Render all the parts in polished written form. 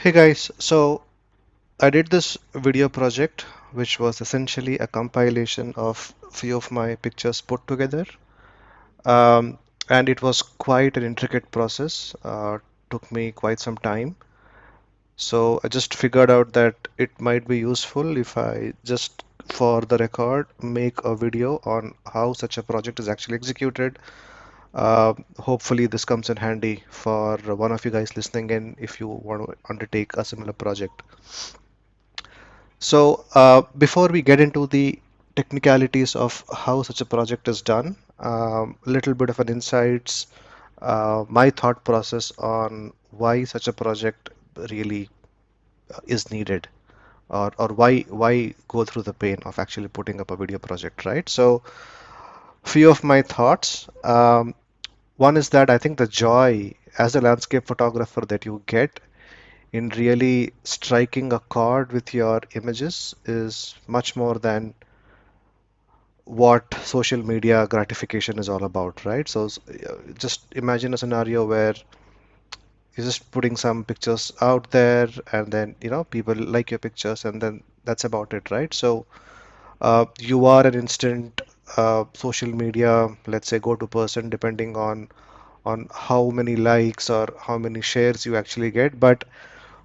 Hey guys, so I did this video project which was essentially a compilation of few of my pictures put together. Um, and it was quite an intricate process, took me quite some time. So I just figured out that it might be useful if I just, for the record, make a video on how such a project is actually executed. Hopefully this comes in handy for one of you guys listening in if you want to undertake a similar project. So, before we get into the technicalities of how such a project is done, a little bit of an insights, my thought process on why such a project really is needed, or why go through the pain of actually putting up a video project, right? So, few of my thoughts. One is that I think the joy as a landscape photographer that you get in really striking a chord with your images is much more than what social media gratification is all about, right? So just imagine a scenario where you're just putting some pictures out there and then, people like your pictures and then that's about it, right? So you are an instant social media, let's say, go-to person depending on how many likes or how many shares you actually get. But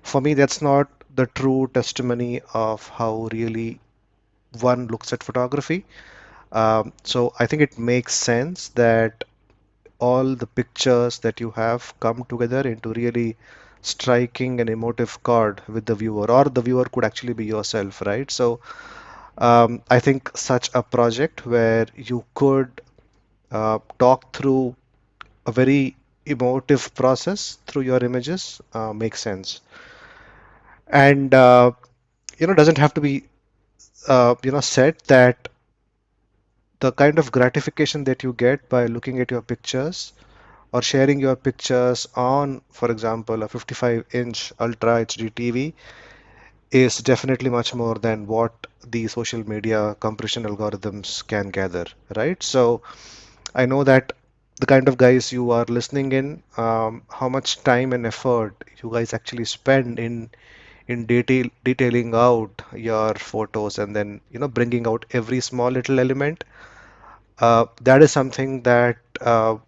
for me, that's not the true testimony of how really one looks at photography. So I think it makes sense that all the pictures that you have come together into really striking an emotive chord with the viewer, or the viewer could actually be yourself, right? So I think such a project where you could talk through a very emotive process through your images makes sense. And doesn't have to be said that the kind of gratification that you get by looking at your pictures or sharing your pictures on, for example, a 55-inch Ultra HD TV is definitely much more than what the social media compression algorithms can gather, right? So I know that the kind of guys you are listening in, how much time and effort you guys actually spend in detailing out your photos and then bringing out every small little element. That is something that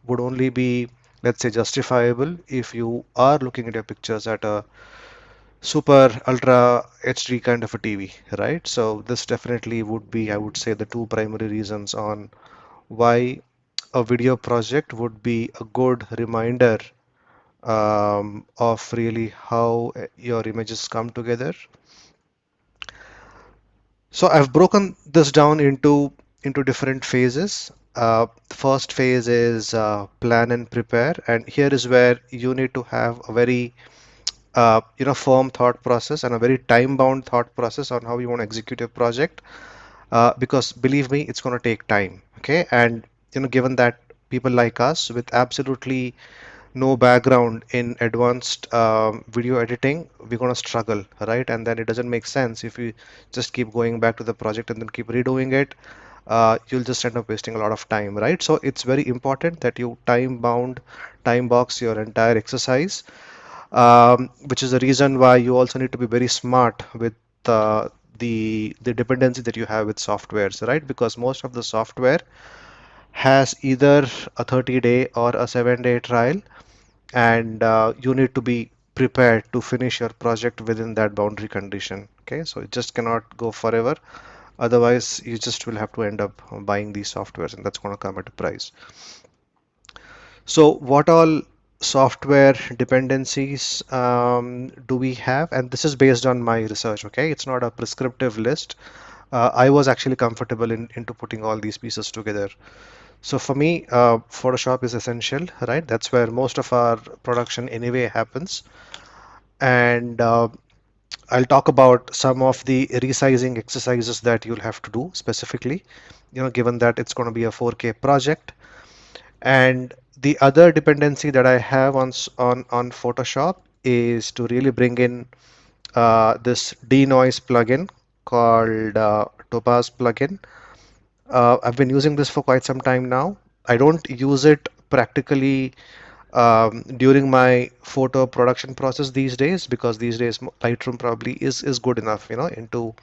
would only be, let's say, justifiable if you are looking at your pictures at a super ultra HD kind of a TV, right? So this definitely would be, I would say, the two primary reasons on why a video project would be a good reminder of really how your images come together. So I've broken this down into different phases. The first phase is plan and prepare, and here is where you need to have a very firm thought process and a very time-bound thought process on how you want to execute your project. Because believe me, it's going to take time. Okay, and given that people like us with absolutely no background in advanced video editing, we're going to struggle, right? And then it doesn't make sense if you just keep going back to the project and then keep redoing it. You'll just end up wasting a lot of time, right? So it's very important that you time box your entire exercise, which is the reason why you also need to be very smart with uh, the dependency that you have with softwares, right? Because most of the software has either a 30-day or a 7-day trial, and you need to be prepared to finish your project within that boundary condition. Okay, so it just cannot go forever. Otherwise, you just will have to end up buying these softwares, and that's going to come at a price. So, what all software dependencies do we have? And this is based on my research. Okay, it's not a prescriptive list. I was actually comfortable into putting all these pieces together. So for me, Photoshop is essential, right? That's where most of our production anyway happens. And I'll talk about some of the resizing exercises that you'll have to do specifically, given that it's going to be a 4K project. And the other dependency that I have on Photoshop is to really bring in this denoise plugin called Topaz plugin. I've been using this for quite some time now. I don't use it practically during my photo production process these days, because these days Lightroom probably is good enough, into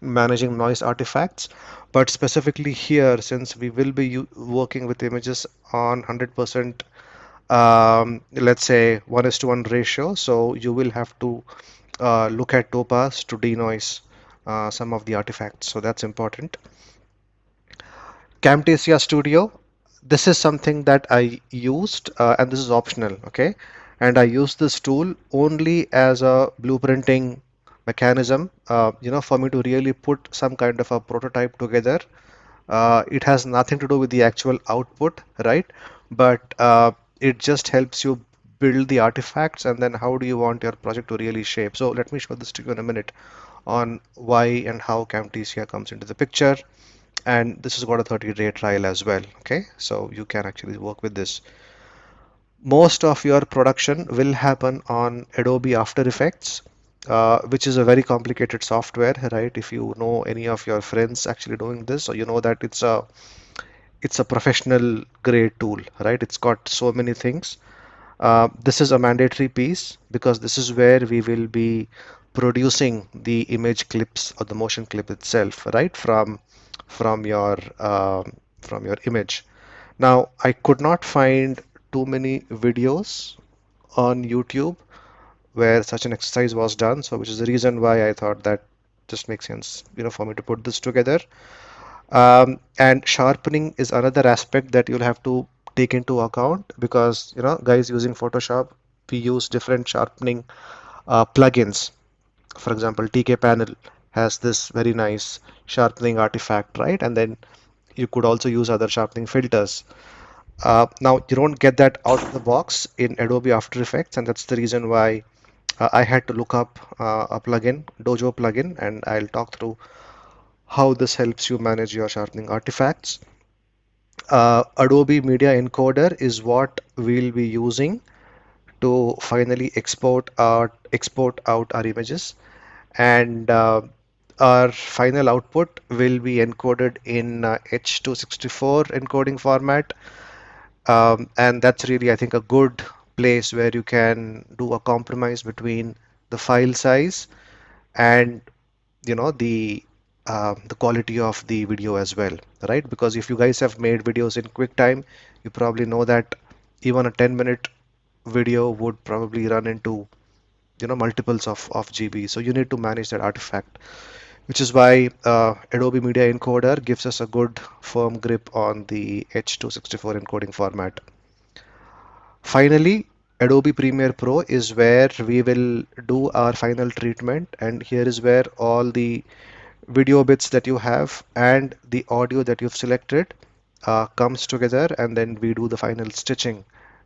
managing noise artifacts. But specifically here, since we will be working with images on 100%, let's say 1:1 ratio, so you will have to look at topaz to denoise some of the artifacts. So that's important. Camtasia Studio, this is something that I used, and this is optional, okay? And I use this tool only as a blueprinting mechanism, for me to really put some kind of a prototype together. It has nothing to do with the actual output, right? But it just helps you build the artifacts, and then how do you want your project to really shape. So let me show this to you in a minute on why and how Camtasia comes into the picture. And this has got a 30-day trial as well, okay? So you can actually work with this. Most of your production will happen on Adobe After Effects, which is a very complicated software, right? If you know any of your friends actually doing this, so you know that it's a professional grade tool, right? It's got so many things. This is a mandatory piece because this is where we will be producing the image clips or the motion clip itself, right? From your from your image. Now, I could not find too many videos on YouTube where such an exercise was done, so which is the reason why I thought that just makes sense, for me to put this together. And sharpening is another aspect that you'll have to take into account because, guys using Photoshop, we use different sharpening plugins. For example, TK Panel has this very nice sharpening artifact, right? And then you could also use other sharpening filters. Now, you don't get that out of the box in Adobe After Effects, and that's the reason why I had to look up a plugin, Dojo plugin, and I'll talk through how this helps you manage your sharpening artifacts. Adobe Media Encoder is what we'll be using to finally export out our images, and our final output will be encoded in H.264 encoding format. And that's really, I think, a good place where you can do a compromise between the file size and the quality of the video as well, right? Because if you guys have made videos in QuickTime, you probably know that even a 10-minute video would probably run into multiples of GB. So you need to manage that artifact, which is why Adobe Media Encoder gives us a good firm grip on the H.264 encoding format. Finally, Adobe Premiere Pro is where we will do our final treatment, and here is where all the video bits that you have and the audio that you've selected comes together, and then we do the final stitching,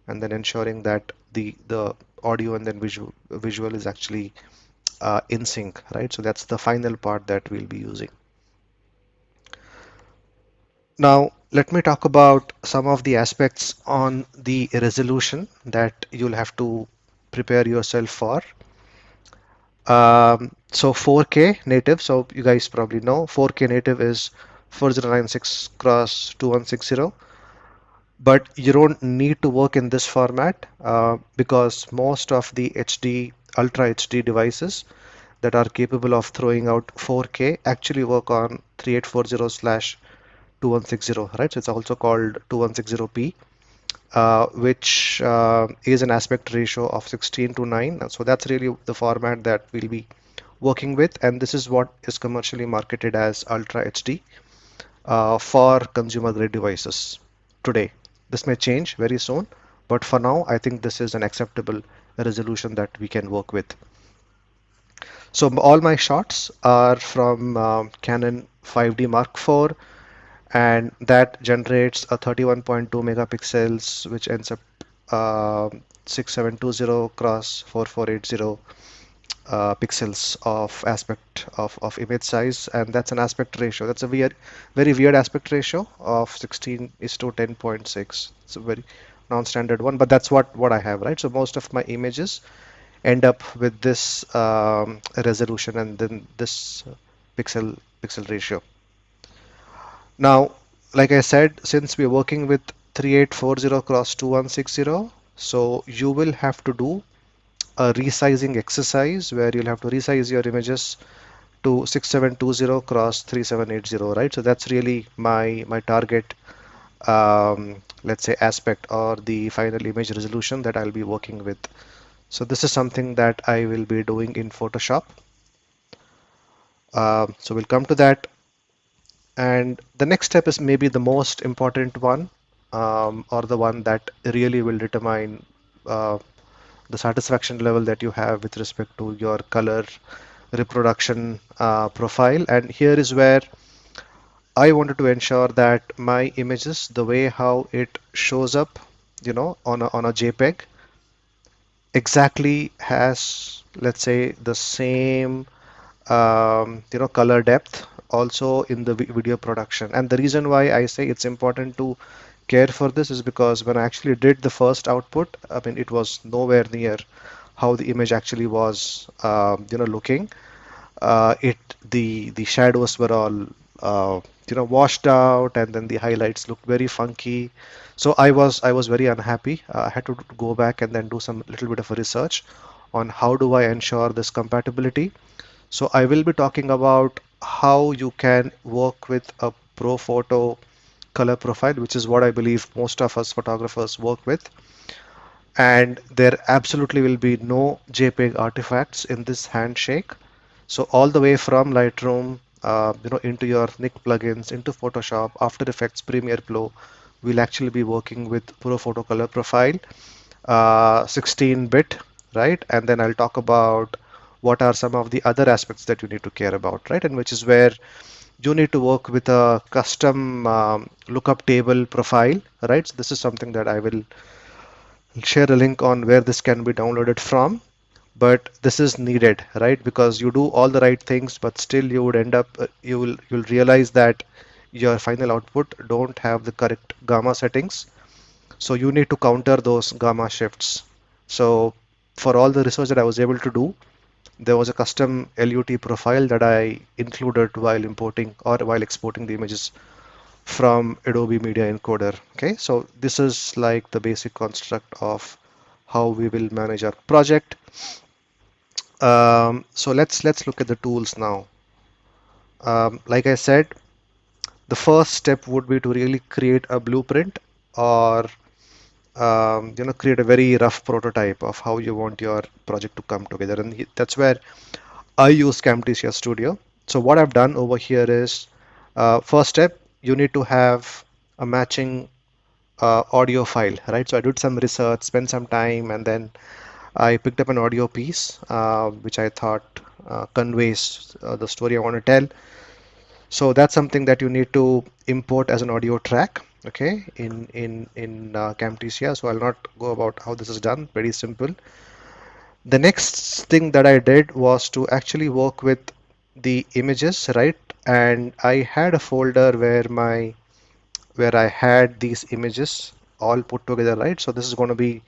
and then ensuring that the audio and then visual is actually in sync, right? So that's the final part that we'll be using. Now, let me talk about some of the aspects on the resolution that you'll have to prepare yourself for. So 4K native, so you guys probably know 4K native is 4096 cross 2160, but you don't need to work in this format because most of the HD, Ultra HD devices that are capable of throwing out 4K actually work on 3840/2160, right? So it's also called 2160p, which is an aspect ratio of 16:9. So that's really the format that we'll be working with, and this is what is commercially marketed as Ultra HD for consumer grade devices today. This may change very soon, but for now, I think this is an acceptable resolution that we can work with. So all my shots are from Canon 5D Mark IV, and that generates a 31.2 megapixels, which ends up 6720 cross 4480 pixels of aspect of image size, and that's an aspect ratio. That's a very weird aspect ratio of 16:10.6. It's a very non-standard one, but that's what I have, right? So most of my images end up with this resolution and then this pixel ratio. Now, like I said, since we're working with 3840 cross 2160, So you will have to do a resizing exercise where you'll have to resize your images to 6720 cross 3780, right? So that's really my target, let's say, aspect or the final image resolution that I'll be working with. So this is something that I will be doing in Photoshop. So we'll come to that. And the next step is maybe the most important one, or the one that really will determine the satisfaction level that you have with respect to your color reproduction profile. And here is where I wanted to ensure that my images, the way how it shows up, on a JPEG, exactly has, let's say, the same color depth also in the video production. And the reason why I say it's important to care for this is because when I actually did the first output, I mean, it was nowhere near how the image actually was, looking. It the shadows were all washed out, and then the highlights looked very funky. So I was very unhappy. I had to go back and then do some little bit of a research on how do I ensure this compatibility. So I will be talking about how you can work with a ProPhoto color profile, which is what I believe most of us photographers work with. And there absolutely will be no JPEG artifacts in this handshake. So all the way from Lightroom, into your Nik plugins, into Photoshop, After Effects, Premiere Pro, we'll actually be working with ProPhoto color profile, 16-bit, right? And then I'll talk about what are some of the other aspects that you need to care about, right? And which is where you need to work with a custom lookup table profile, right? So this is something that I will share a link on where this can be downloaded from. But this is needed, right? Because you do all the right things, but still you would end up, you'll realize that your final output don't have the correct gamma settings. So you need to counter those gamma shifts. So for all the research that I was able to do, there was a custom LUT profile that I included while importing or while exporting the images from Adobe Media Encoder. Okay, so this is like the basic construct of how we will manage our project. So let's look at the tools now. Like I said, the first step would be to really create a blueprint, or create a very rough prototype of how you want your project to come together. And that's where I use Camtasia Studio. So what I've done over here is, first step, you need to have a matching audio file, right? So I did some research, spent some time, and then I picked up an audio piece, which I thought conveys the story I want to tell. So that's something that you need to import as an audio track, okay, in Camtasia. So I'll not go about how this is done. Very simple. The next thing that I did was to actually work with the images, right? And I had a folder where I had these images all put together, right? So this is going to be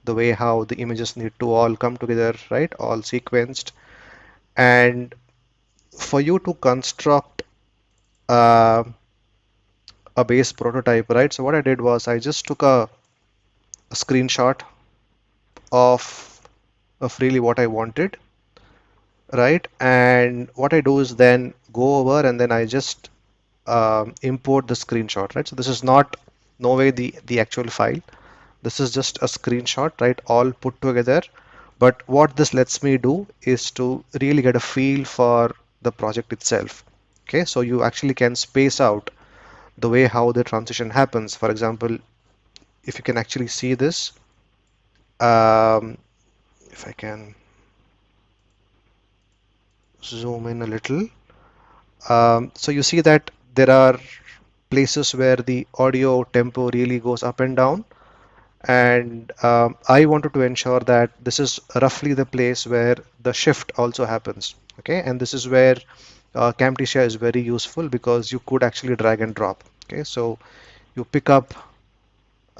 the way how the images need to all come together, right? All sequenced. And for you to construct uh, a base prototype, right? So what I did was I just took a screenshot of really what I wanted, right? And what I do is then go over and then I just import the screenshot, right? So this is not no way the actual file. This is just a screenshot, right? All put together. But what this lets me do is to really get a feel for the project itself. Okay, so you actually can space out the way how the transition happens. For example, if you can actually see this, if I can zoom in a little, so you see that there are places where the audio tempo really goes up and down. And I wanted to ensure that this is roughly the place where the shift also happens. Okay, and this is where Camtasia is very useful because you could actually drag and drop. Okay, so you pick up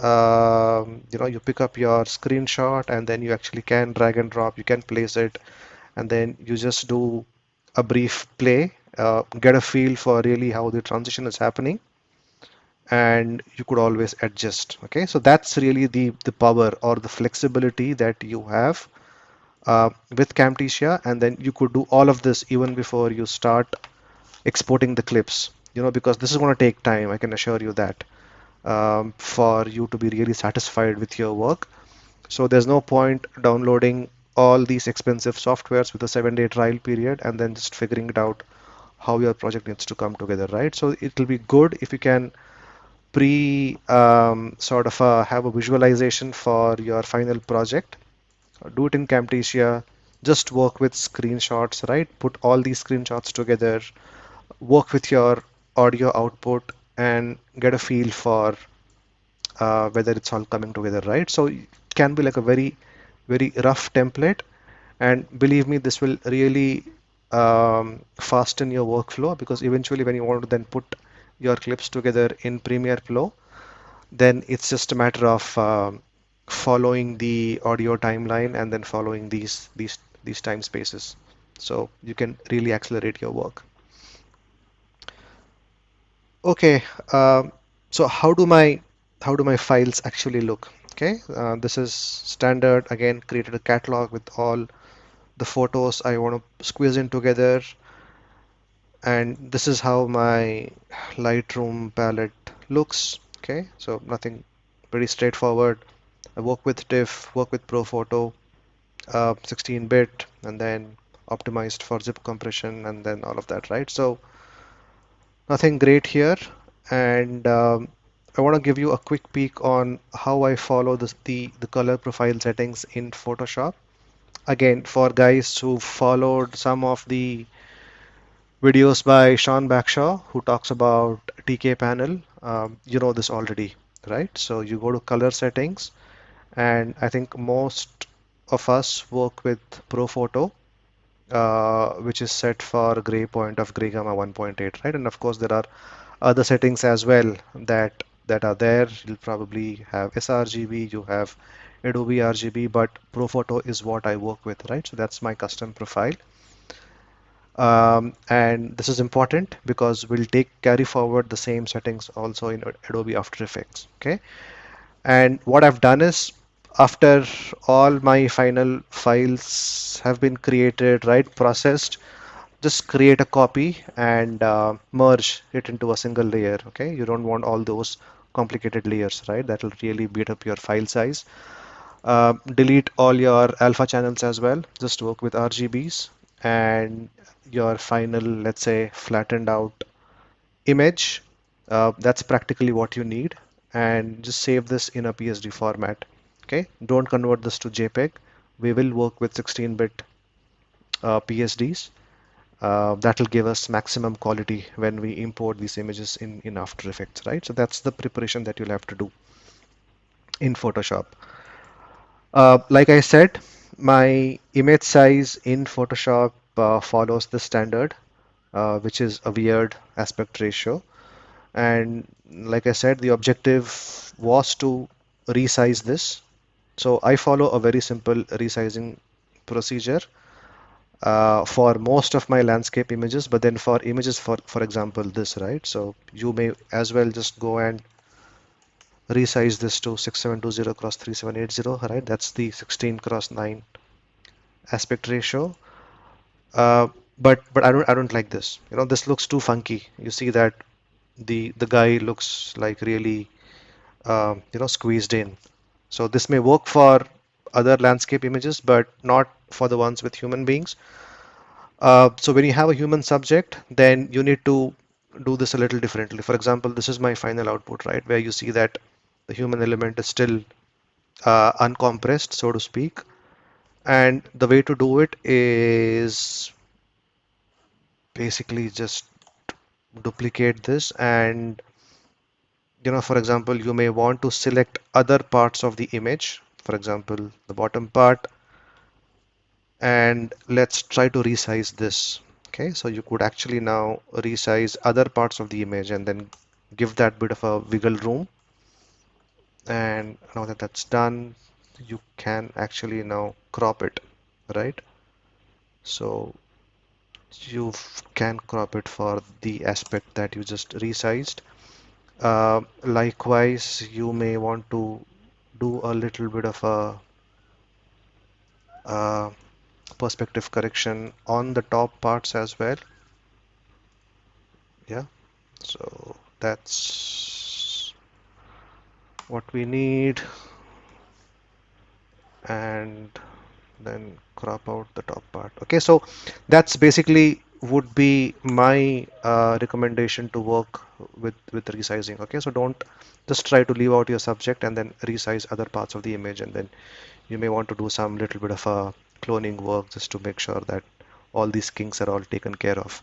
you pick up your screenshot, and then you actually can drag and drop, you can place it, and then you just do a brief play, get a feel for really how the transition is happening. and you could always adjust. Okay, so that's really the power or the flexibility that you have with Camtasia, and then you could do all of this even before you start exporting the clips, because this is going to take time, I can assure you that, for you to be really satisfied with your work. So there's no point downloading all these expensive softwares with a 7-day trial period and then just figuring it out how your project needs to come together, right? So it will be good if you can sort of have a visualization for your final project. Do it in Camtasia. Just work with screenshots, right? Put all these screenshots together, work with your audio output, and get a feel for whether it's all coming together, right? So it can be like a very, very rough template. And believe me, this will really fasten your workflow, because eventually when you want to then put your clips together in Premiere Pro, then it's just a matter of following the audio timeline and then following these time spaces. So you can really accelerate your work. Okay, so how do my files actually look? Okay, this is standard. Again, created a catalog with all the photos I want to squeeze in together, and this is how my Lightroom palette looks. Okay, so nothing, pretty straightforward. I work with TIFF, work with Profoto, 16-bit, and then optimized for zip compression, and then all of that, right? So nothing great here. And I want to give you a quick peek on how I follow the color profile settings in Photoshop. Again, for guys who followed some of the videos by Sean Backshaw, who talks about TK panel, you know this already, right? So you go to color settings, and I think most of us work with Profoto, which is set for gray point of gray gamma 1.8, right? And of course, there are other settings as well that are there. You'll probably have sRGB, you have Adobe RGB, but Profoto is what I work with, right? So that's my custom profile. And this is important because we'll carry forward the same settings also in Adobe After Effects. Okay. And what I've done is, after all my final files have been created, right, processed, just create a copy and merge it into a single layer. Okay, you don't want all those complicated layers, right? That will really beat up your file size. Delete all your alpha channels as well. Just work with RGBs, and your final, let's say, flattened out image. That's practically what you need. And just save this in a PSD format. Okay, don't convert this to JPEG. We will work with 16-bit PSDs. That will give us maximum quality when we import these images in After Effects, right? So that's the preparation that you'll have to do in Photoshop. Like I said, my image size in Photoshop follows the standard, which is a weird aspect ratio. And like I said, the objective was to resize this. So I follow a very simple resizing procedure for most of my landscape images, but then for images, for example, this, right? So you may as well just go and resize this to 6720 cross 3780, right? That's the 16 cross 9 aspect ratio. Uh, but I don't like this. This looks too funky. You see that the guy looks like really squeezed in. So this may work for other landscape images, but not for the ones with human beings. So when you have a human subject, then you need to do this a little differently. For example, this is my final output, right? Where you see that the human element is still uncompressed, so to speak. And the way to do it is basically just duplicate this, and for example, you may want to select other parts of the image, for example, the bottom part, and let's try to resize this. Okay, so you could actually now resize other parts of the image and then give that bit of a wiggle room. And now that that's done, you can actually now crop it, right? So you can crop it for the aspect that you just resized. Likewise, you may want to do a little bit of a uh, perspective correction on the top parts as well. Yeah, so that's what we need, and then crop out the top part. Okay, so that's basically would be my recommendation to work with resizing. Okay, so don't just try to leave out your subject and then resize other parts of the image, and then you may want to do some little bit of a cloning work just to make sure that all these kinks are all taken care of.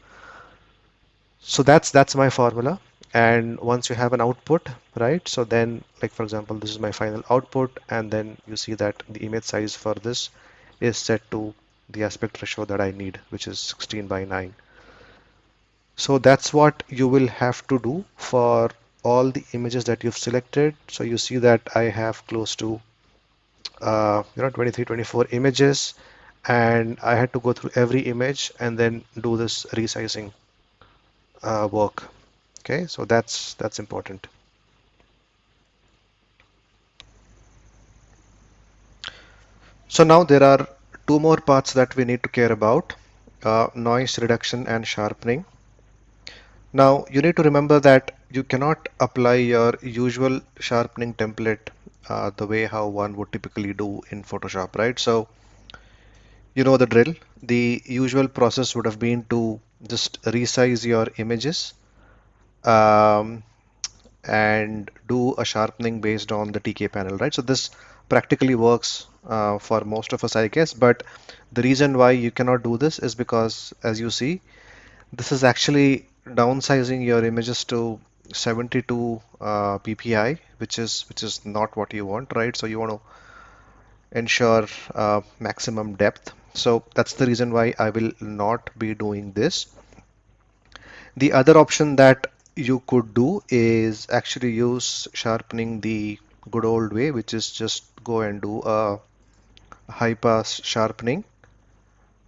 So that's my formula. And once you have an output, right? So then, like for example, this is my final output, and then you see that the image size for this is set to the aspect ratio that I need, which is 16 by 9. So that's what you will have to do for all the images that you've selected. So you see that I have close to 23, 24 images, and I had to go through every image and then do this resizing work. Okay, so that's important. So now there are two more parts that we need to care about, noise reduction and sharpening. Now you need to remember that you cannot apply your usual sharpening template the way how one would typically do in Photoshop, right? So you know the drill. The usual process would have been to just resize your images um, and do a sharpening based on the TK panel, right? So this practically works for most of us, I guess, but the reason why you cannot do this is because, as you see, this is actually downsizing your images to 72 ppi, which is not what you want, right? So you want to ensure maximum depth. So that's the reason why I will not be doing this. The other option that you could do is actually use sharpening the good old way, which is just go and do a high pass sharpening,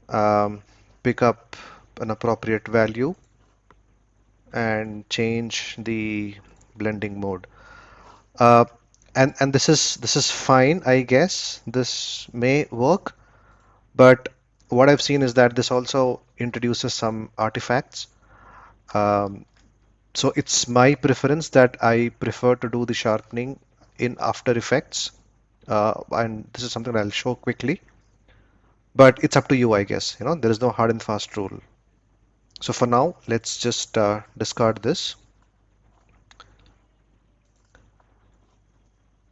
um, pick up an appropriate value and change the blending mode. Uh, and this is fine, I guess. This may work, but what I've seen is that this also introduces some artifacts. Um, So it's my preference that I prefer to do the sharpening in After Effects, and this is something I'll show quickly. But it's up to you, I guess. There is no hard and fast rule. So for now, let's just discard this.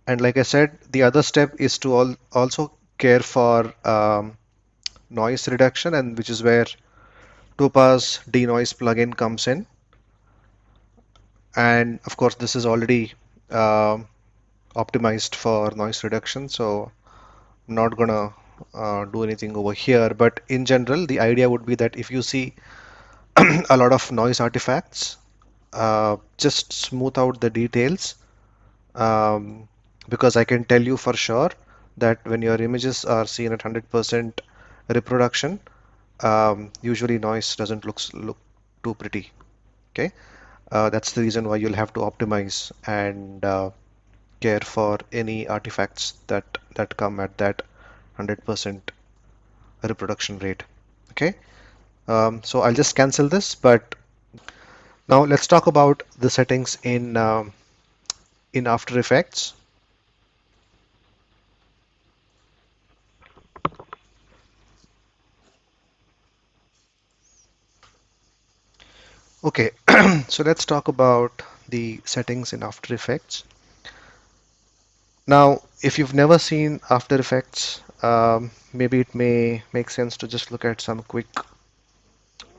And like I said, the other step is to also care for noise reduction, and which is where Topaz Denoise plugin comes in. And of course, this is already um optimized for noise reduction, so I'm not gonna do anything over here. But in general, the idea would be that if you see a lot of noise artifacts, just smooth out the details, um, because I can tell you for sure that when your images are seen at 100% reproduction, usually noise doesn't look too pretty. Okay, that's the reason why you'll have to optimize and care for any artifacts that come at that 100% reproduction rate. Okay, so I'll just cancel this, but now let's talk about the settings in After Effects. Okay, so let's talk about the settings in After Effects. Now, if you've never seen After Effects, maybe it may make sense to just look at some quick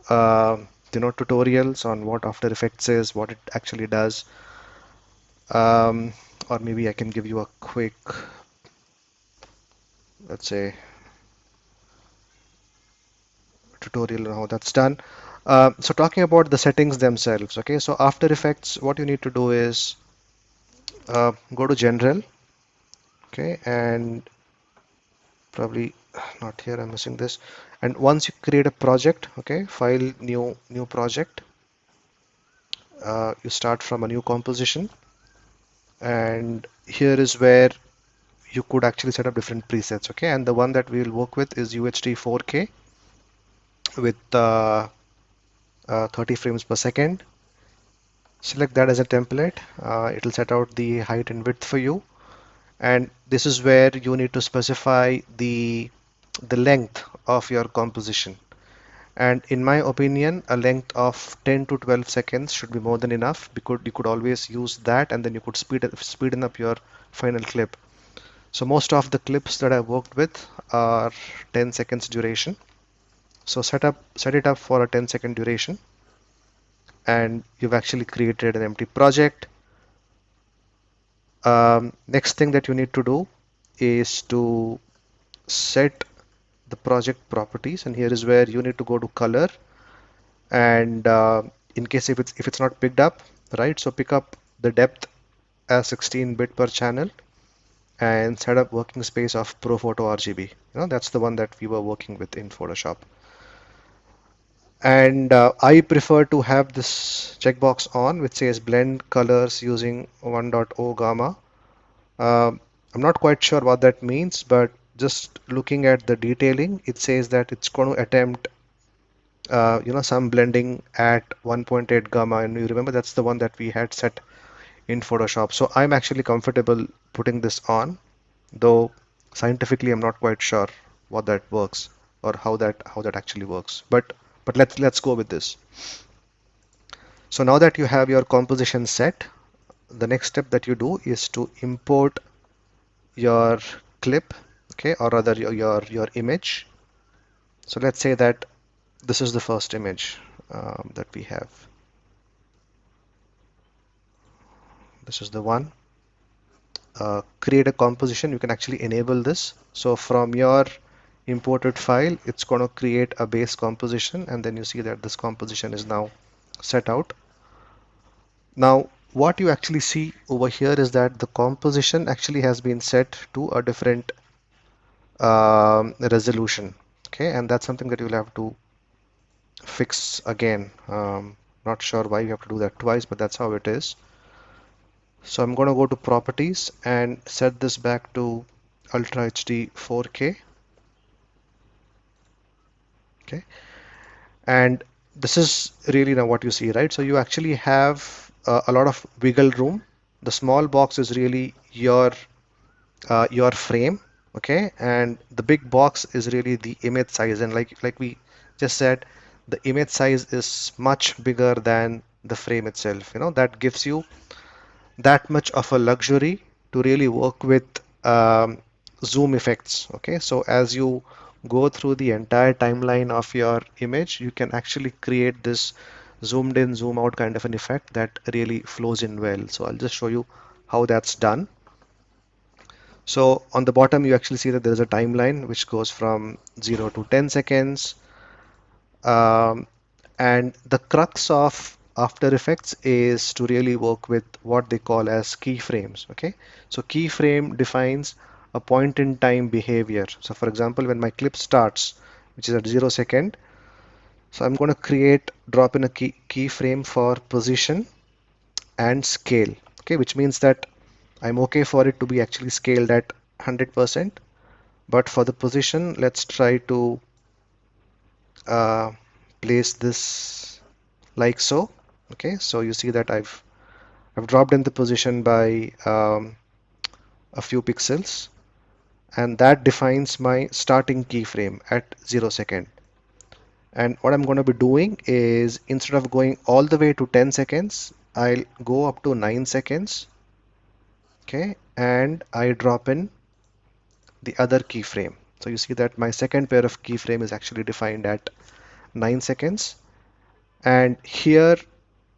uh, tutorials on what After Effects is, what it actually does. um, or maybe I can give you a quick, let's say, tutorial on how that's done. So talking about the settings themselves, okay, so After Effects, what you need to do is go to General, okay, and probably not here, I'm missing this. And once you create a project, okay, File, new project, you start from a new composition, and here is where you could actually set up different presets. Okay, and the one that we will work with is UHD 4K with 30 frames per second. Select that as a template. It'll set out the height and width for you, and this is where you need to specify the length of your composition. And in my opinion, a length of 10 to 12 seconds should be more than enough, because you could always use that, and then you could speeden up your final clip. So most of the clips that I worked with are 10 seconds duration. So set it up for a 10-second duration, and you've actually created an empty project. Next thing that you need to do is to set the project properties, and here is where you need to go to color, and in case if it's not picked up, right, so pick up the depth as 16-bit per channel, and set up working space of ProPhoto RGB. That's the one that we were working with in Photoshop. And I prefer to have this checkbox on which says blend colors using 1.0 gamma. I'm not quite sure what that means, but just looking at the detailing, it says that it's going to attempt some blending at 1.8 gamma, and you remember that's the one that we had set in Photoshop. So I'm actually comfortable putting this on, though scientifically I'm not quite sure what that works, or how that actually works. But let's go with this. So now that you have your composition set, the next step that you do is to import your clip, okay, or rather your image. So let's say that this is the first image that we have. This is the one. Create a composition. You can actually enable this. So from your imported file, it's going to create a base composition, and then you see that this composition is now set out. Now what you actually see over here is that the composition actually has been set to a different resolution. Okay, and that's something that you'll have to fix again. Not sure why you have to do that twice, but that's how it is. So I'm going to go to properties and set this back to Ultra HD 4K. Okay, and this is really now what you see, right? So you actually have a lot of wiggle room. The small box is really your frame, okay, and the big box is really the image size. And like we just said, the image size is much bigger than the frame itself. That gives you that much of a luxury to really work with zoom effects. Okay, so as you go through the entire timeline of your image, you can actually create this zoomed in zoom out kind of an effect that really flows in well. So I'll just show you how that's done. So on the bottom, you actually see that there is a timeline which goes from 0 to 10 seconds. Um, and the crux of After Effects is to really work with what they call as keyframes. Okay, so keyframe defines a point in time behavior. So for example, when my clip starts, which is at 0 second, so I'm going to drop in a keyframe for position and scale. Okay, which means that I'm okay for it to be actually scaled at 100%. But for the position, let's try to uh, place this like so. Okay, so you see that I've dropped in the position by a few pixels, and that defines my starting keyframe at 0 second. And what I'm going to be doing is, instead of going all the way to 10 seconds, I'll go up to 9 seconds. Okay, and I drop in the other keyframe. So you see that my second pair of keyframe is actually defined at 9 seconds. And here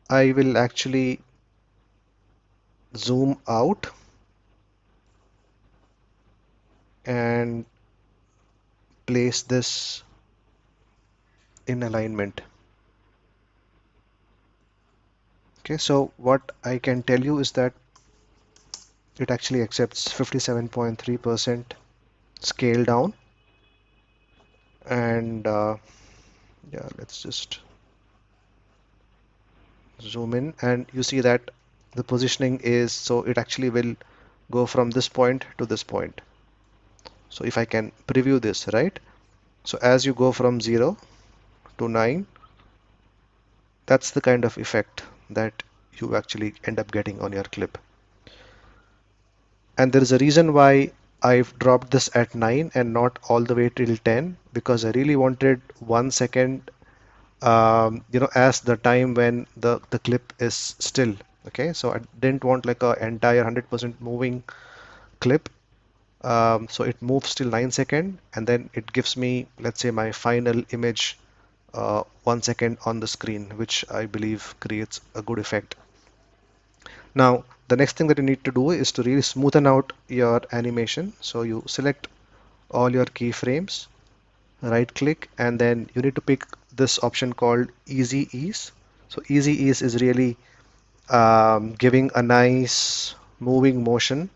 I will actually zoom out and place this in alignment. Okay, so what I can tell you is that it actually accepts 57.3% scale down. And yeah, let's just zoom in, and you see that the positioning is, so it actually will go from this point to this point. So if I can preview this, right? So as you go from 0 to 9, that's the kind of effect that you actually end up getting on your clip. And there is a reason why I've dropped this at 9 and not all the way till 10, because I really wanted 1 second, as the time when the clip is still. Okay, so I didn't want like a entire 100% moving clip. So it moves till 9 second, and then it gives me, let's say, my final image 1 second on the screen, which I believe creates a good effect. Now, the next thing that you need to do is to really smoothen out your animation. So you select all your keyframes, right click, and then you need to pick this option called Easy Ease. So Easy Ease is really giving a nice moving motion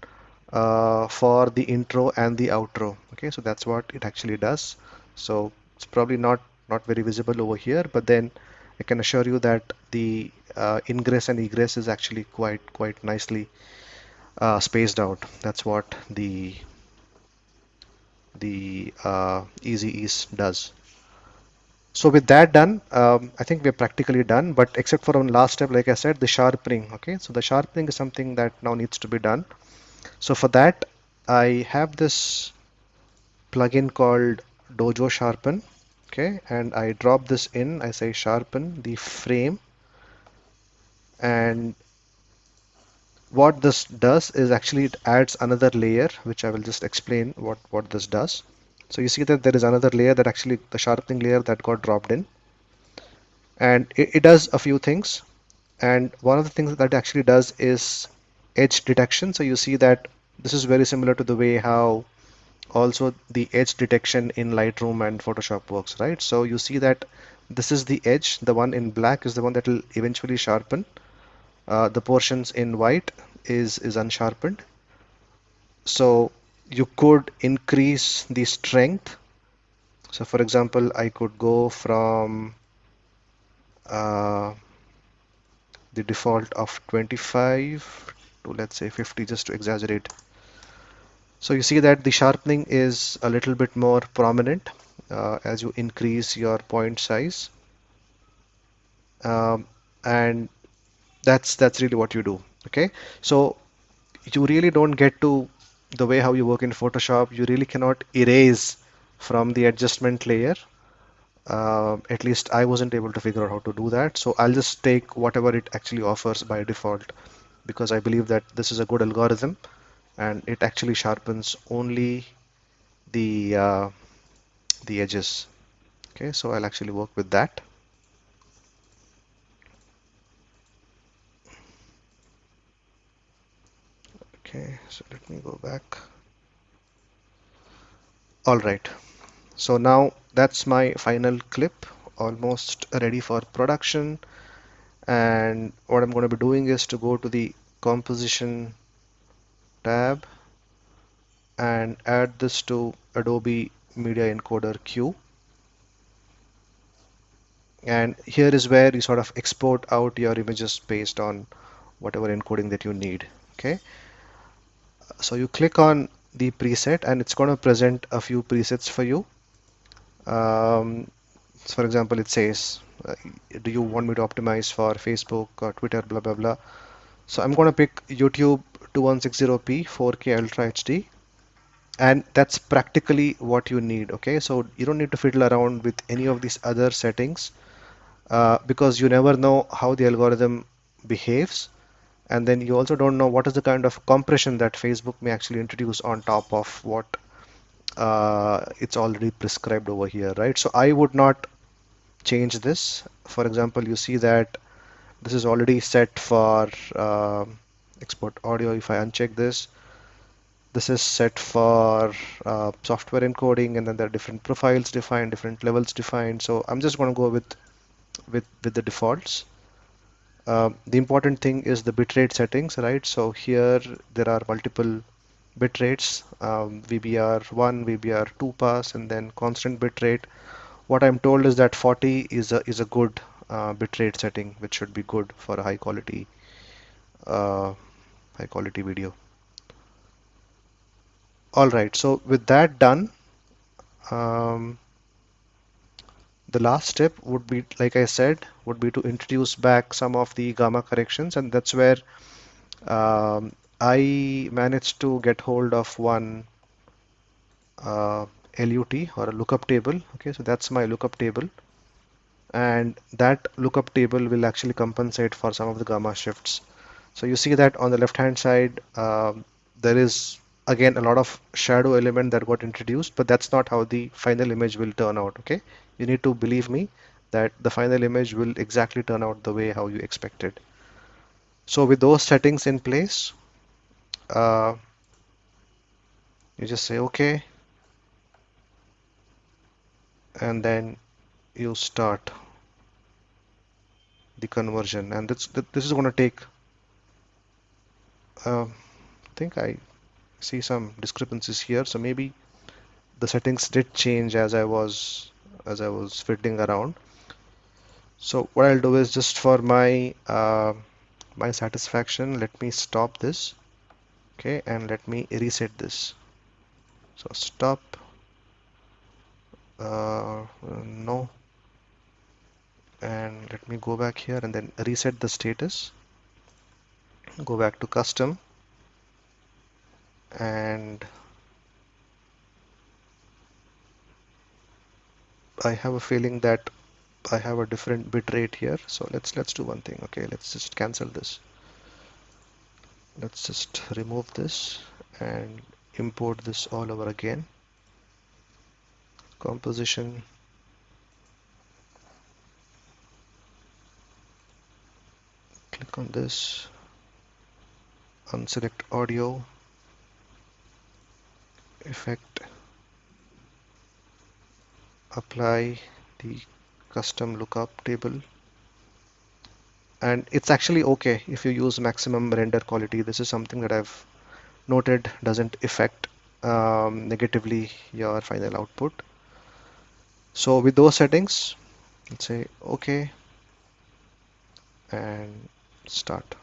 for the intro and the outro. Okay, so that's what it actually does. So it's probably not very visible over here, but then I can assure you that the ingress and egress is actually quite nicely spaced out. That's what the Easy Ease does. So with that done, I think we're practically done, but except for one last step, like I said, the sharpening. Okay, so the sharpening is something that now needs to be done. So for that, I have this plugin called Dojo Sharpen. Okay, and I drop this in. I say sharpen the frame, and what this does is actually it adds another layer, which I will just explain what this does. So you see that there is another layer, that actually the sharpening layer that got dropped in, and it does a few things. And one of the things that it actually does is edge detection. So you see that this is very similar to the way how also the edge detection in Lightroom and Photoshop works, right? So you see that this is the edge, the one in black is the one that will eventually sharpen. The portions in white is unsharpened. So you could increase the strength. So for example, I could go from uh, the default of 25 to, let's say, 50, just to exaggerate. So you see that the sharpening is a little bit more prominent as you increase your point size, um, and that's really what you do. Okay, so you really don't get to the way how you work in Photoshop. You really cannot erase from the adjustment layer. At least I wasn't able to figure out how to do that. So I'll just take whatever it actually offers by default, because I believe that this is a good algorithm and it actually sharpens only the uh, the edges. Okay, so I'll actually work with that. Okay, so let me go back. All right, so now that's my final clip, almost ready for production. And what I'm going to be doing is to go to the composition tab and add this to Adobe Media Encoder Q. And here is where you sort of export out your images based on whatever encoding that you need. Okay, so you click on the preset and it's going to present a few presets for you. So for example, it says, do you want me to optimize for Facebook or Twitter, blah blah blah. So I'm going to pick YouTube 2160p 4K Ultra HD, and that's practically what you need. Okay, so you don't need to fiddle around with any of these other settings, because you never know how the algorithm behaves, and then you also don't know what is the kind of compression that Facebook may actually introduce on top of what it's already prescribed over here, right? So I would not change this. For example, you see that this is already set for export audio. If I uncheck this, this is set for software encoding, and then there are different profiles defined, different levels defined. So I'm just going to go with the defaults. The important thing is the bitrate settings, right? So here there are multiple bit rates, VBR1, VBR2 pass, and then constant bit rate. What I'm told is that 40 is a good bitrate setting, which should be good for a uh, high quality video. All right, so with that done, um, the last step would be, like I said, would be to introduce back some of the gamma corrections, and that's where I managed to get hold of one LUT or a lookup table. Okay, so that's my lookup table, and that lookup table will actually compensate for some of the gamma shifts. So you see that on the left hand side, there is again a lot of shadow element that got introduced, but that's not how the final image will turn out. Okay, you need to believe me that the final image will exactly turn out the way how you expected. So with those settings in place, uh, you just say okay, and then you start the conversion, and this is going to take. I think I see some discrepancies here, so maybe the settings did change as I was fiddling around. So what I'll do is, just for my satisfaction, let me stop this, okay, and let me reset this. So stop, no, and let me go back here and then reset the status. Go back to custom, and I have a feeling that I have a different bit rate here. So let's do one thing. Okay, let's just cancel this. Let's just remove this and import this all over again. Composition, click on this, unselect audio, effect, apply the custom lookup table. And it's actually okay if you use maximum render quality. This is something that I've noted doesn't affect negatively your final output. So with those settings, let's say okay and start.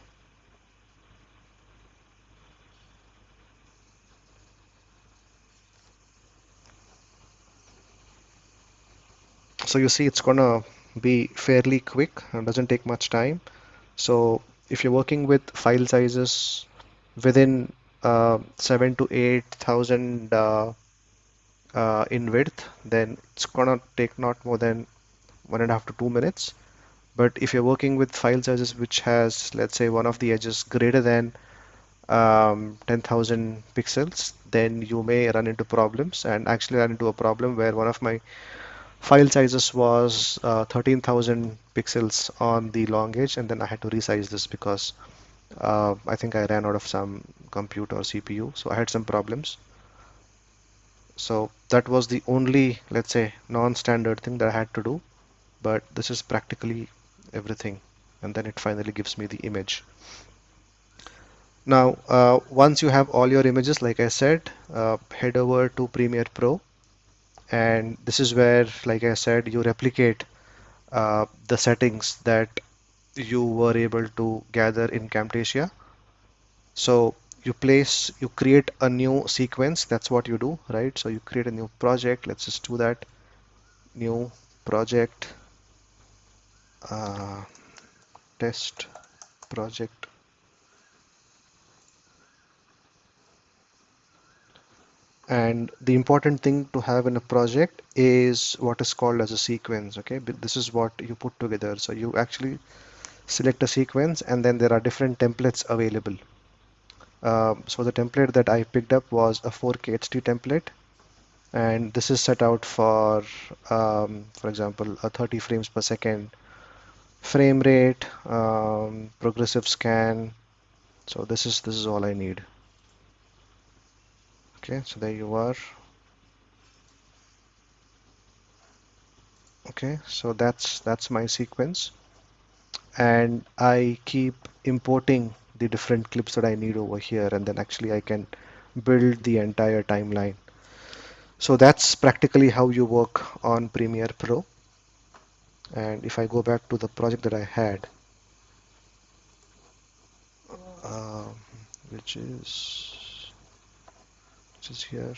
So you see it's gonna be fairly quick and doesn't take much time. So if you're working with file sizes within 7 to 8,000 in width, then it's gonna take not more than 1.5 to 2 minutes. But if you're working with file sizes which has, let's say, one of the edges greater than 10,000 pixels, then you may run into problems, and actually run into a problem where one of my file sizes was 13,000 pixels on the long edge, and then I had to resize this because I think I ran out of some compute or CPU, so I had some problems. So that was the only, let's say, non-standard thing that I had to do, but this is practically everything, and then it finally gives me the image. Now, once you have all your images, like I said, head over to Premiere Pro, and this is where, like I said, you replicate the settings that you were able to gather in Camtasia. So you create a new sequence. That's what you do, right? So you create a new project. Let's just do that. New project, uh, test project. And the important thing to have in a project is what is called as a sequence. Okay, but this is what you put together. So you actually select a sequence, and then there are different templates available. So the template that I picked up was a 4K HT template, and this is set out for example, a 30 frames per second frame rate, progressive scan. So this is all I need. Okay, so there you are. Okay, so that's my sequence, and I keep importing the different clips that I need over here, and then actually I can build the entire timeline. So that's practically how you work on Premiere Pro. And if I go back to the project that I had, uh, which is here.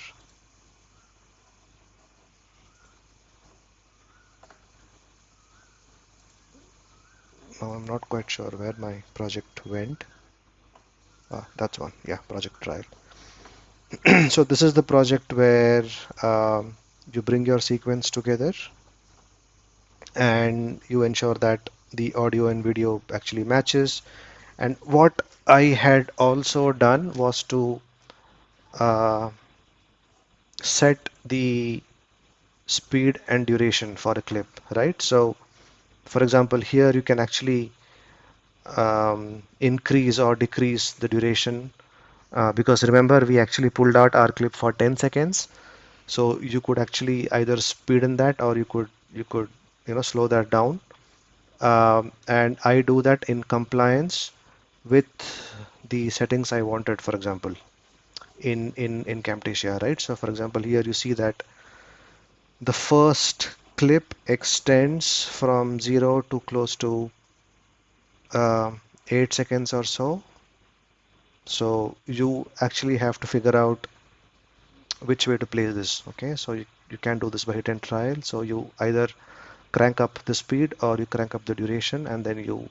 Now I'm not quite sure where my project went. That's one. Yeah, project trial. So this is the project where um, you bring your sequence together and you ensure that the audio and video actually matches. And what I had also done was to uh, set the speed and duration for a clip, right? So for example, here you can actually increase or decrease the duration because remember we actually pulled out our clip for 10 seconds. So you could actually either speed in that or you could slow that down. And I do that in compliance with the settings I wanted, for example, in Camtasia, right? So for example, here you see that the first clip extends from 0 to close to uh, 8 seconds or so. So you actually have to figure out which way to play this. Okay, so you can do this by hit and trial. So you either crank up the speed or you crank up the duration, and then you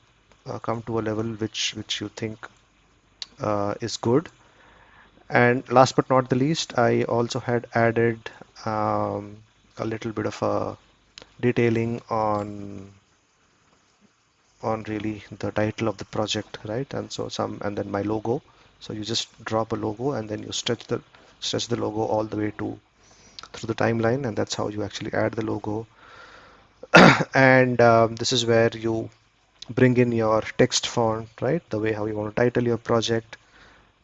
come to a level which you think is good. And last but not the least, I also had added a little bit of a detailing on really the title of the project, right? And so some, and then my logo. So you just drop a logo and then you stretch the logo all the way to through the timeline, and that's how you actually add the logo. And this is where you bring in your text font, right? The way how you want to title your project,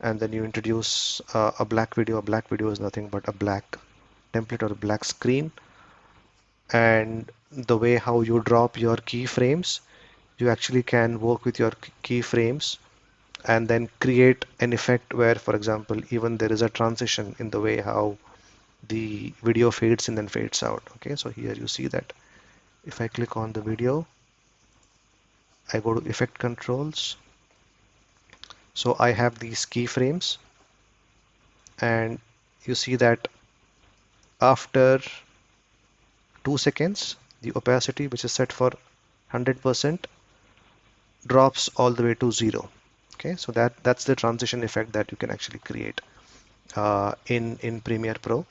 and then you introduce a black video. A black video is nothing but a black template or a black screen, and the way how you drop your keyframes, you actually can work with your keyframes and then create an effect where, for example, even there is a transition in the way how the video fades in and fades out. Okay, so here you see that if I click on the video, I go to effect controls. So I have these keyframes, and you see that after 2 seconds, the opacity, which is set for 100%, drops all the way to 0. Okay, so that's the transition effect that you can actually create in Premiere Pro.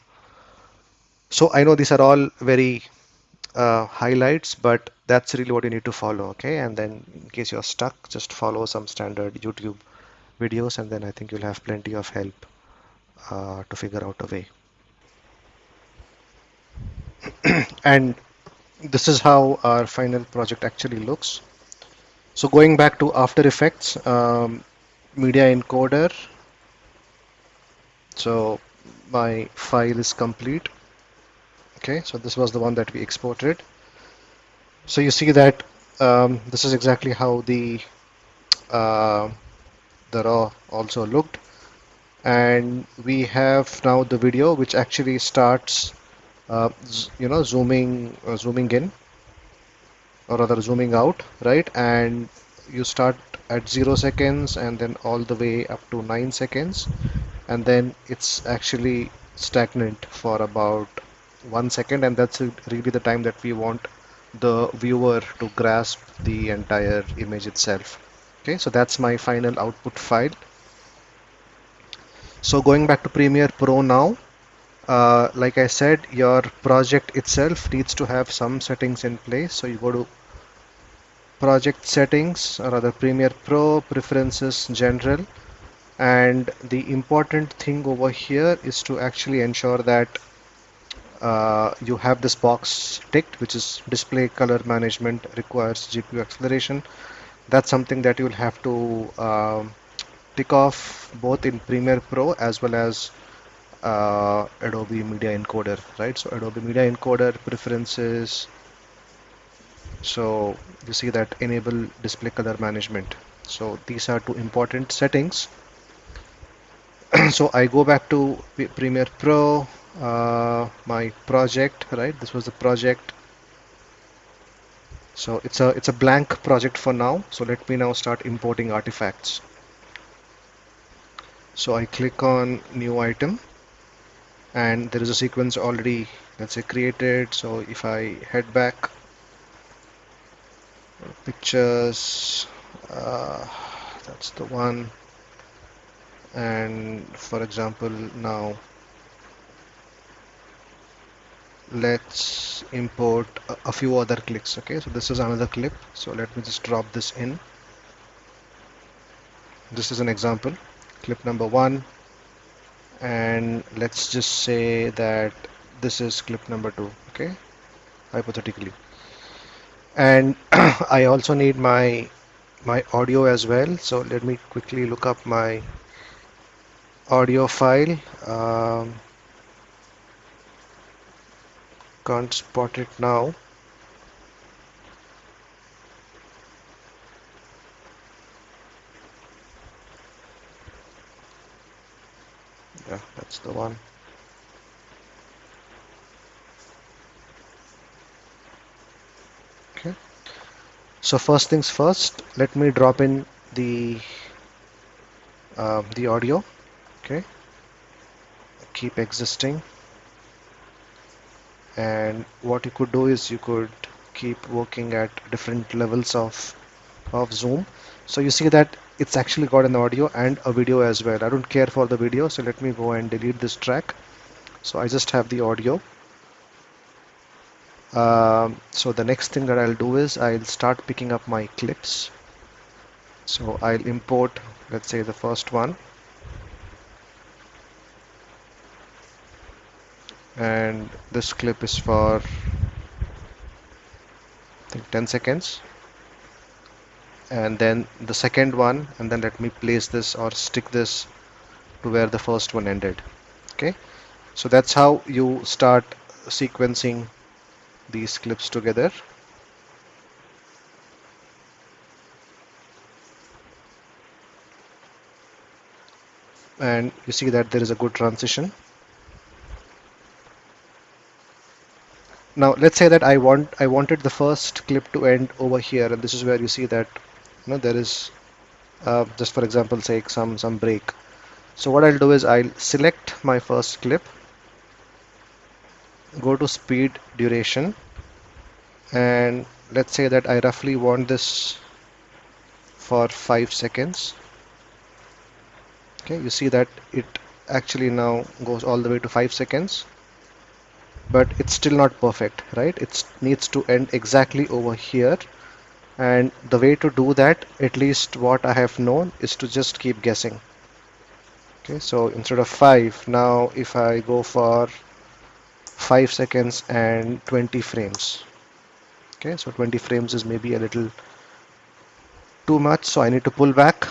So I know these are all very highlights, but that's really what you need to follow. Okay, and then in case you're stuck, just follow some standard YouTube videos, and then I think you'll have plenty of help to figure out a way. And this is how our final project actually looks. So going back to After Effects, Media Encoder. So my file is complete. Okay, so this was the one that we exported. So you see that this is exactly how uh, the raw also looked. And we have now the video which actually starts zooming in, or rather zooming out, right? And you start at 0 seconds and then all the way up to 9 seconds, and then it's actually stagnant for about 1 second, and that's really the time that we want the viewer to grasp the entire image itself. Okay, so that's my final output file. So going back to Premiere Pro now, like I said, your project itself needs to have some settings in place. So you go to project settings, or rather Premiere Pro, preferences, general, and the important thing over here is to actually ensure that you have this box ticked, which is display color management requires GPU acceleration. That's something that you'll have to tick off both in Premiere Pro as well as Adobe Media Encoder, right? So Adobe Media Encoder preferences. So you see that enable display color management. So these are two important settings. So I go back to Premiere Pro, my project, right? This was the project. So it's a blank project for now. So let me now start importing artifacts. So I click on new item, and there is a sequence already, let's say, created. So if I head back, pictures, uh, that's the one. And for example, now let's import a few other clicks. Okay, so this is another clip. So let me just drop this in. This is an example, clip number one. And let's just say that this is clip number two. Okay, hypothetically. And I also need my audio as well. So let me quickly look up my audio file. Can't spot it now. Yeah, that's the one. Okay. So first things first, let me drop in the audio. Okay. Keep existing. And what you could do is you could keep working at different levels of zoom. So you see that it's actually got an audio and a video as well. I don't care for the video, so let me go and delete this track. So I just have the audio. So the next thing that I'll do is I'll start picking up my clips. So I'll import, let's say, the first one, and this clip is for, I think, 10 seconds. And then the second one, and then let me place this or stick this to where the first one ended. Okay, so that's how you start sequencing these clips together. And you see that there is a good transition. Now let's say that I wanted the first clip to end over here, and this is where you see that there is just for example sake some break. So what I'll do is I'll select my first clip, go to speed duration, and let's say that I roughly want this for 5 seconds. Okay, you see that it actually now goes all the way to 5 seconds, but it's still not perfect, right? It needs to end exactly over here. And the way to do that, at least what I have known, is to just keep guessing. Okay, so instead of 5, now if I go for 5 seconds and 20 frames. Okay, so 20 frames is maybe a little too much, so I need to pull back.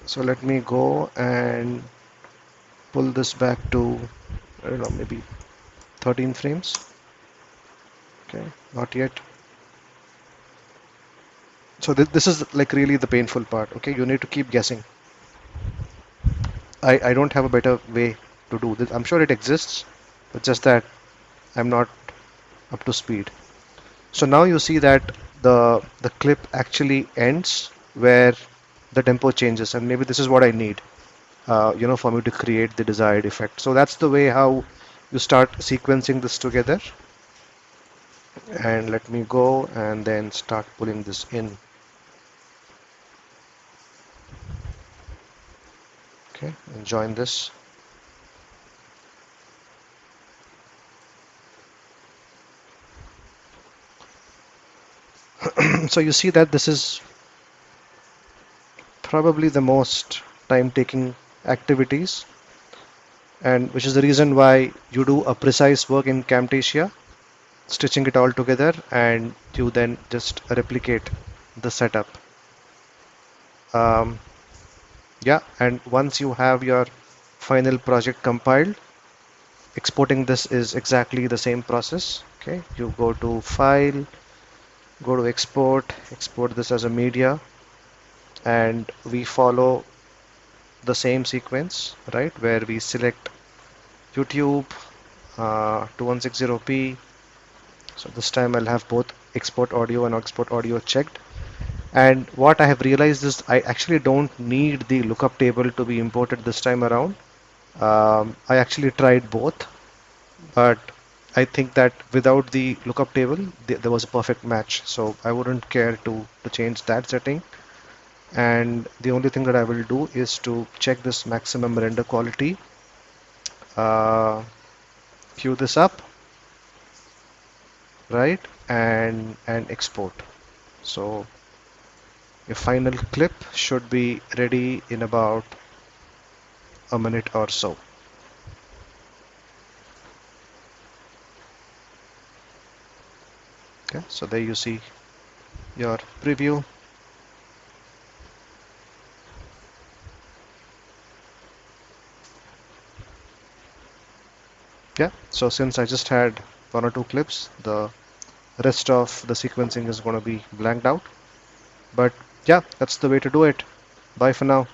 So let me go and pull this back to, I don't know, maybe 13 frames. Okay, not yet. So this is like really the painful part. Okay, you need to keep guessing. I don't have a better way to do this. I'm sure it exists, but just that I'm not up to speed. So now you see that the clip actually ends where the tempo changes, and maybe this is what I need, for me to create the desired effect. So that's the way how you start sequencing this together. And let me go and then start pulling this in. Okay, and join this. So you see that this is probably the most time-taking activities, and which is the reason why you do a precise work in Camtasia, stitching it all together, and you then just replicate the setup. Um, yeah, and once you have your final project compiled, exporting this is exactly the same process. Okay, you go to File, go to export this as a media, and we follow the same sequence, right, where we select YouTube 2160p, So this time I'll have both export audio and export audio checked. And what I have realized is I actually don't need the lookup table to be imported this time around. I actually tried both, but I think that without the lookup table, there was a perfect match. So I wouldn't care to change that setting. And the only thing that I will do is to check this maximum render quality, uh, queue this up, right, and export. So your final clip should be ready in about a minute or so. Okay, so there you see your preview. Yeah, so since I just had one or two clips, the rest of the sequencing is going to be blanked out. But yeah, that's the way to do it. Bye for now.